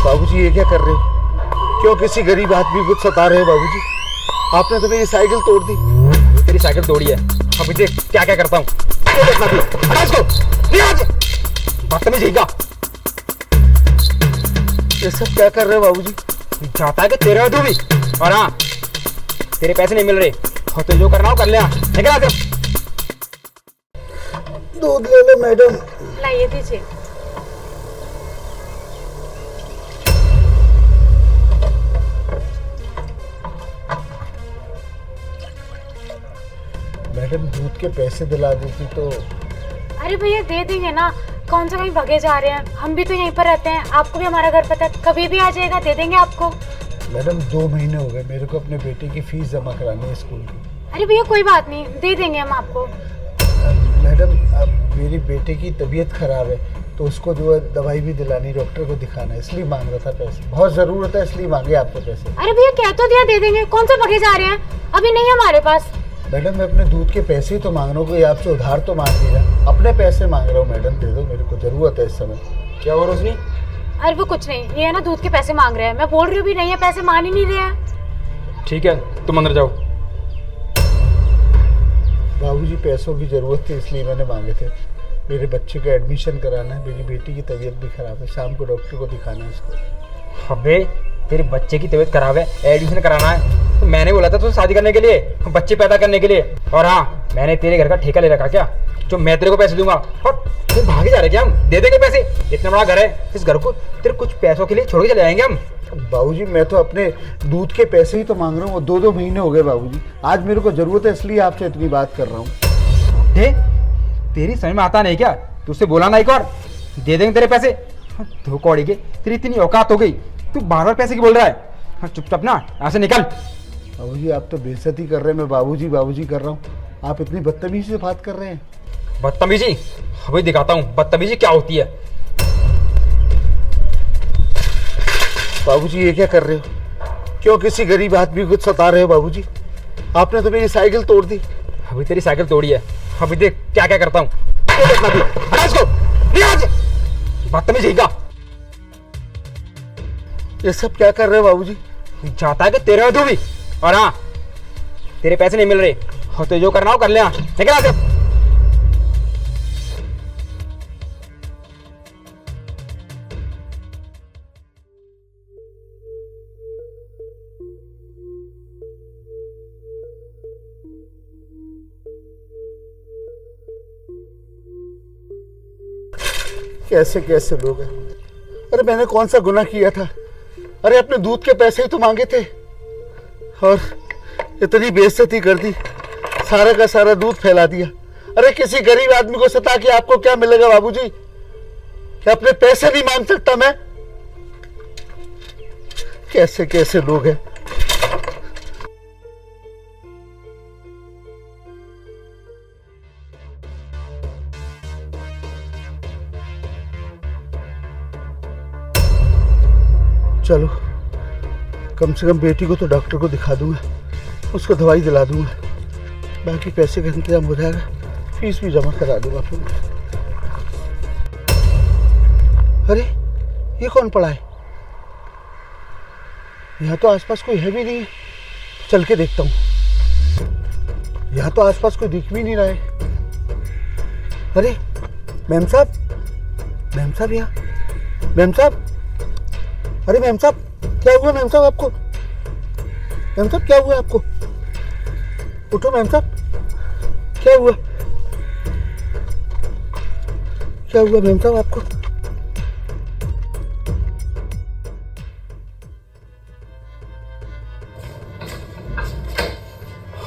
बाबूजी ये क्या कर रहे हो? क्यों किसी गरीब आदमी को सता रहे हो बाबूजी? आपने तो मेरी साइकिल तोड़ दी। तेरी साइकिल तोड़ी है, अब मुझे क्या क्या करता हूँ बदतमीज ही क्या? ये सब क्या कर रहे हो बाबूजी? चाहता है कि तेरे हो तू भी, और हाँ तेरे पैसे नहीं मिल रहे और तो जो करना हो कर ले। निकल आते दूध ले लो मैडम। लाइए दीजिए। मैडम दूध के पैसे दिला देती तो। अरे भैया दे देंगे ना, कौन सा कहीं भगे जा रहे हैं, हम भी तो यहीं पर रहते हैं, आपको भी हमारा घर पता है, कभी भी आ जाएगा, दे देंगे आपको। मैडम 2 महीने हो गए मेरे को अपने बेटे की फीस जमा करानी है स्कूल की। अरे भैया कोई बात नहीं, दे देंगे हम आपको। मैडम अब मेरी बेटे की तबीयत खराब है तो उसको जो है दवाई भी दिलानी, डॉक्टर को दिखाना है, इसलिए मांग रहा था पैसे। बहुत ज़रूरत है इसलिए मांगे आपको पैसे। अरे भैया कह तो दिया दे देंगे, कौन सा भगे जा रहे हैं, अभी नहीं है हमारे पास। मैडम मैं अपने दूध के पैसे ही तो मांग रहा हूँ, कोई आपसे उधार तो मांग नहीं रहा, अपने पैसे मांग रहा हूँ। मैडम दे दो, मेरे को ज़रूरत है इस समय। क्या हुआ रोशनी? अरे वो कुछ नहीं, ये है ना दूध के पैसे मांग रहे हैं, मैं बोल रही हूँ भी नहीं है, पैसे मान ही नहीं रहे हैं। ठीक है तुम अंदर जाओ। बाबूजी पैसों की ज़रूरत थी इसलिए मैंने मांगे थे। मेरे बच्चे का एडमिशन कराना है, मेरी बेटी की तबीयत भी खराब है, शाम को डॉक्टर को दिखाना है इसको। अबे तेरे बच्चे की तबीयत खराब है, एडमिशन कराना है, तो मैंने बोला था तुझे शादी करने के लिए, बच्चे पैदा करने के लिए। और हाँ मैंने तेरे घर का ठेका ले रखा क्या, जो मैं तेरे को पैसे दूंगा। और तुम भागे जा रहे क्या? हम दे देंगे पैसे, इतना बड़ा घर है, इस घर को तेरे कुछ पैसों के लिए छोड़ के चले जाएंगे हम। बाबूजी मैं तो अपने दूध के पैसे ही तो मांग रहा हूँ, वो 2 महीने हो गए बाबूजी। आज मेरे को ज़रूरत है इसलिए आपसे इतनी बात कर रहा हूँ। तेरी समझ में आता नहीं क्या? तुझसे बोला ना एक और, दे देंगे तेरे पैसे। धो कौड़ी के, तेरी इतनी औकात हो गई, तू बार बार पैसे की बोल रहा है। चुपचाप ना यहाँ से निकल। बाबूजी आप तो बेइज्जती कर रहे हैं, मैं बाबूजी बाबूजी कर रहा हूँ, आप इतनी बदतमीजी से बात कर रहे हैं। बदतमीजी? अभी दिखाता हूँ बदतमीजी क्या होती है। बाबूजी ये क्या कर रहे हो? क्यों किसी गरीब आदमी को सता रहे हो बाबूजी? आपने तो मेरी साइकिल तोड़ दी। अभी तेरी साइकिल तोड़ी है, अभी देख क्या क्या करता हूँ। बदतमीजी का। ये सब क्या कर रहे हो बाबूजी? चाहता है कि तेरे हो तू भी, और हाँ तेरे पैसे नहीं मिल रहे और तो जो करना हो कर ले। निकल आते। कैसे कैसे लोग हैं? अरे मैंने कौन सा गुनाह किया था? अरे अपने दूध के पैसे ही तो मांगे थे और इतनी बेइज्जती कर दी, सारा का सारा दूध फैला दिया। अरे किसी गरीब आदमी को सता के आपको क्या मिलेगा बाबूजी? क्या अपने पैसे नहीं मांग सकता मैं? कैसे कैसे लोग हैं? चलो कम से कम बेटी को तो डॉक्टर को दिखा दूंगा, उसको दवाई दिला दूंगा, बाकी पैसे का इंतजाम हो जाएगा, फीस भी जमा करा दूंगा फिर। अरे ये कौन पड़ा है? यहाँ तो आसपास कोई है भी नहीं है, चल के देखता हूँ। यहाँ तो आसपास कोई दिख भी नहीं रहा है। अरे मैम साहब, मैम साहब यहाँ, मैम साहब, अरे मैम साहब क्या हुआ? मैम साहब आपको, मैम साहब क्या हुआ आपको? उठो मैम साहब, क्या हुआ? क्या हुआ मैम साहब आपको?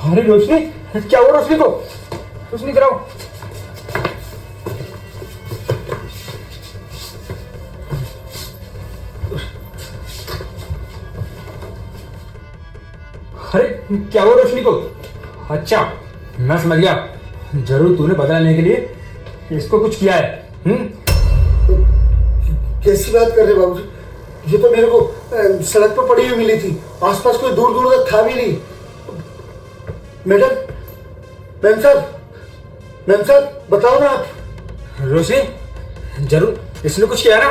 अरे रोशनी क्या हुआ? रोशनी को, रोशनी कराओ। अरे क्या हुआ रोशनी को? अच्छा मैं समझ गया, जरूर तूने बदला लेने के लिए इसको कुछ किया है। कैसी बात कर रहे बाबूजी? ये तो मेरे को सड़क पर पड़ी हुई मिली थी, आसपास कोई दूर दूर तक था भी नहीं। मैडम, मैम साहब, मैम साहब बताओ ना आप। रोशनी जरूर इसने कुछ किया ना?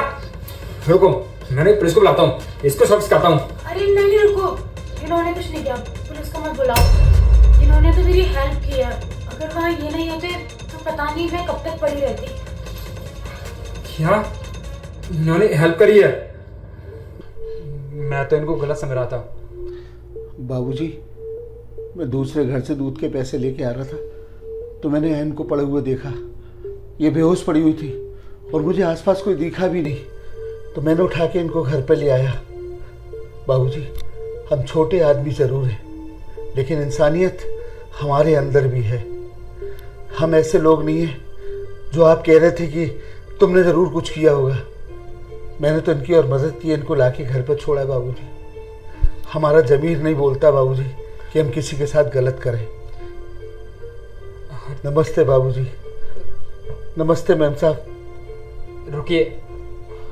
रुको मैंने पुलिस को बुलाता हूँ, इसको सब सिखाता हूँ। अरे नहीं रुको, इन्होंने कुछ नहीं किया, पुलिस को मत बुलाओ। इन्होंने तो मेरी हेल्प की है, अगर वहाँ ये नहीं होते तो पता नहीं मैं कब तक पड़ी रहती। क्या इन्होंने हेल्प करी है? मैं तो इनको गलत समझ रहा था। बाबूजी, मैं दूसरे घर से दूध के पैसे लेके आ रहा था तो मैंने एन को पड़े हुए देखा। ये बेहोश पड़ी हुई थी और मुझे आसपास कोई दिखा भी नहीं, तो मैंने उठा के इनको घर पे ले आया। बाबूजी, हम छोटे आदमी ज़रूर हैं, लेकिन इंसानियत हमारे अंदर भी है। हम ऐसे लोग नहीं हैं जो आप कह रहे थे कि तुमने ज़रूर कुछ किया होगा। मैंने तो इनकी और मदद की, इनको लाके घर पर छोड़ा। बाबूजी, हमारा ज़मीर नहीं बोलता बाबूजी कि हम किसी के साथ गलत करें। नमस्ते बाबूजी। नमस्ते मैम साहब। रुकिए,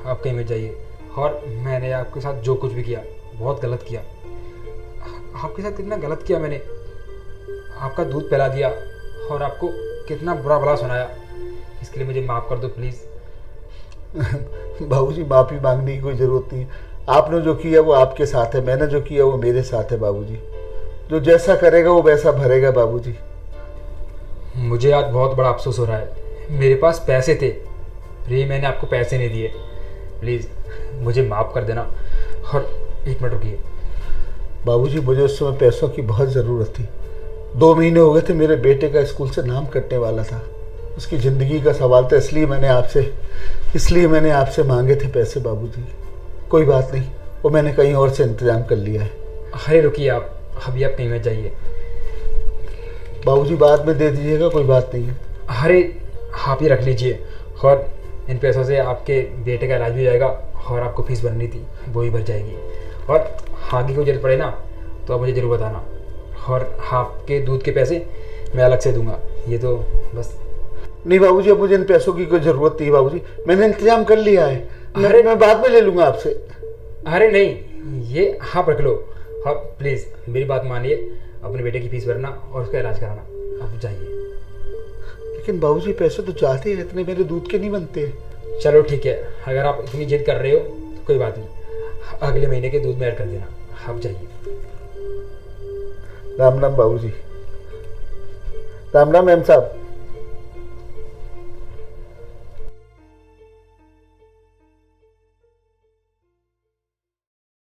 आप कहीं मत जाइए। और मैंने आपके साथ जो कुछ भी किया बहुत गलत किया। आपके साथ कितना गलत किया मैंने, आपका दूध पिला दिया और आपको कितना बुरा भला सुनाया। इसके लिए मुझे माफ़ कर दो प्लीज़। बाबूजी, माफ़ी मांगने की कोई ज़रूरत नहीं है। आपने जो किया वो आपके साथ है, मैंने जो किया वो मेरे साथ है। बाबूजी, जो जैसा करेगा वो वैसा भरेगा। बाबूजी, मुझे आज बहुत बड़ा अफसोस हो रहा है। मेरे पास पैसे थे, फिर मैंने आपको पैसे नहीं दिए। प्लीज़ मुझे माफ़ कर देना। और एक मिनट रुकिए। बाबूजी, मुझे उस समय पैसों की बहुत ज़रूरत थी। 2 महीने हो गए थे, मेरे बेटे का स्कूल से नाम कटने वाला था, उसकी ज़िंदगी का सवाल था, इसलिए मैंने आपसे मांगे थे पैसे। बाबूजी, कोई बात नहीं, वो मैंने कहीं और से इंतज़ाम कर लिया है। अरे रुकिए, आप अभी आप कहीं मत जाइए। बाबूजी, बाद में दे दीजिएगा, कोई बात नहीं है। अरे आप ये रख लीजिए, और इन पैसों से आपके बेटे का इलाज भी हो जाएगा और आपको फीस भरनी थी वो भी भर जाएगी। और आगे को जरूरत पड़े ना तो आप मुझे ज़रूर बताना। और आपके दूध के पैसे मैं अलग से दूंगा। ये तो बस। नहीं बाबूजी, अब मुझे इन पैसों की कोई ज़रूरत नहीं। बाबूजी, मैंने इंतजाम कर लिया है। अरे मैं बाद में ले लूँगा आपसे। अरे नहीं, ये आप रख लो। और प्लीज़ मेरी बात मानिए, अपने बेटे की फीस भरना और उसका इलाज कराना। आप जाइए। लेकिन बाबूजी, पैसे तो चाहते हैं, इतने मेरे दूध के नहीं बनते। चलो ठीक है, अगर आप इतनी जिद कर रहे हो तो कोई बात नहीं, अगले महीने के दूध में ऐड कर देना। आप जाइए। राम राम बाबूजी। राम राम मैम साहब।